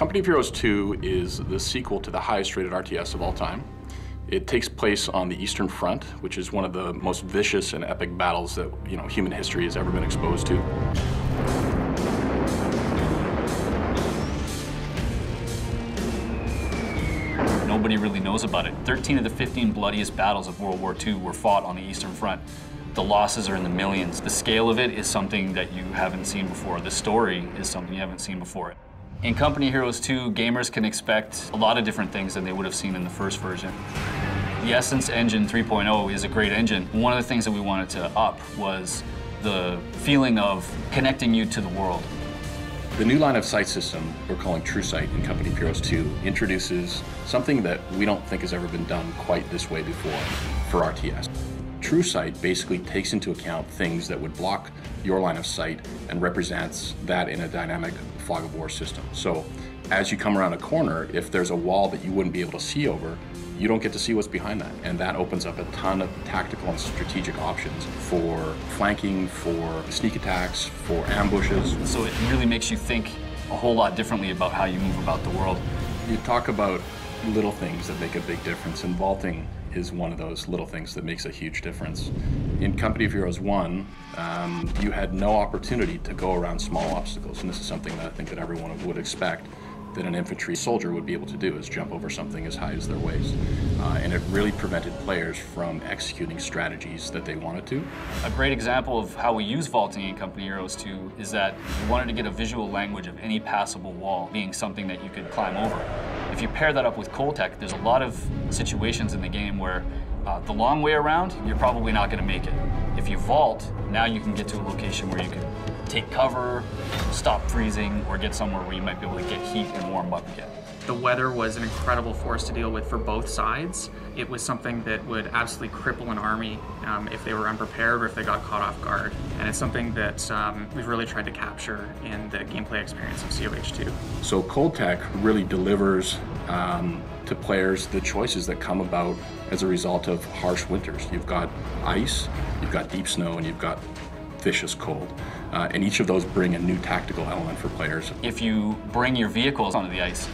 Company of Heroes 2 is the sequel to the highest rated RTS of all time. It takes place on the Eastern Front, which is one of the most vicious and epic battles that human history has ever been exposed to. Nobody really knows about it. 13 of the 15 bloodiest battles of World War II were fought on the Eastern Front. The losses are in the millions. The scale of it is something that you haven't seen before. The story is something you haven't seen before. In Company of Heroes 2, gamers can expect a lot of different things than they would have seen in the first version. The Essence Engine 3.0 is a great engine. One of the things that we wanted to up was the feeling of connecting you to the world. The new line of sight system we're calling TrueSight in Company of Heroes 2 introduces something that we don't think has ever been done quite this way before for RTS. TrueSight basically takes into account things that would block your line of sight and represents that in a dynamic fog of war system. So as you come around a corner, if there's a wall that you wouldn't be able to see over, you don't get to see what's behind that. And that opens up a ton of tactical and strategic options for flanking, for sneak attacks, for ambushes. So it really makes you think a whole lot differently about how you move about the world. You talk about little things that make a big difference, and vaulting is one of those little things that makes a huge difference. In Company of Heroes 1, you had no opportunity to go around small obstacles, and this is something that I think that everyone would expect that an infantry soldier would be able to do, is jump over something as high as their waist. And it really prevented players from executing strategies that they wanted to. A great example of how we use vaulting in Company of Heroes 2 is that we wanted to get a visual language of any passable wall being something that you could climb over. If you pair that up with Coldtech, there's a lot of situations in the game where the long way around, you're probably not going to make it. If you vault, now you can get to a location where you can take cover, stop freezing, or get somewhere where you might be able to get heat and warm up again. The weather was an incredible force to deal with for both sides. It was something that would absolutely cripple an army if they were unprepared or if they got caught off guard. And it's something that we've really tried to capture in the gameplay experience of COH2. So Coldtech really delivers to players the choices that come about as a result of harsh winters. You've got ice, you've got deep snow, and you've got vicious cold. And each of those bring a new tactical element for players. If you bring your vehicles onto the ice,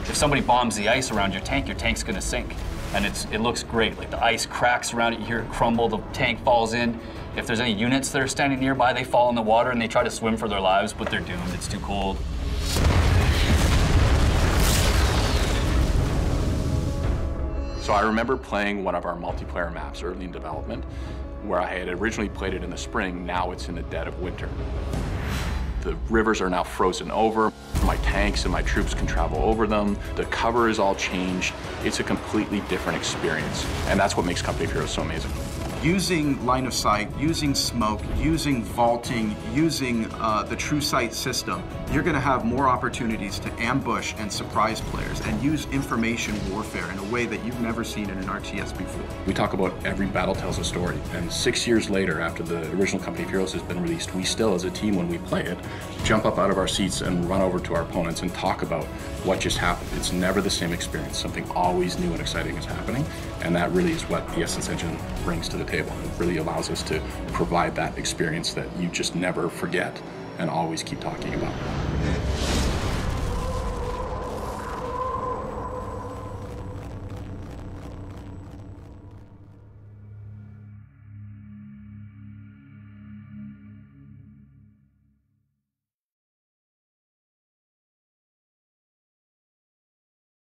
if somebody bombs the ice around your tank's gonna sink. And it looks great. Like the ice cracks around it, you hear it crumble, the tank falls in. If there's any units that are standing nearby, they fall in the water and they try to swim for their lives, but they're doomed, it's too cold. So I remember playing one of our multiplayer maps early in development, where I had originally played it in the spring. Now it's in the dead of winter. The rivers are now frozen over. My tanks and my troops can travel over them. The cover is all changed. It's a completely different experience. And that's what makes Company of Heroes so amazing. Using line of sight, using smoke, using vaulting, using the TrueSight system, you're going to have more opportunities to ambush and surprise players and use information warfare in a way that you've never seen in an RTS before. We talk about every battle tells a story, and 6 years later, after the original Company of Heroes has been released, we still, as a team, when we play it, jump up out of our seats and run over to our opponents and talk about what just happened. It's never the same experience. Something always new and exciting is happening, and that really is what the Essence Engine brings to the table. It really allows us to provide that experience that you just never forget and always keep talking about.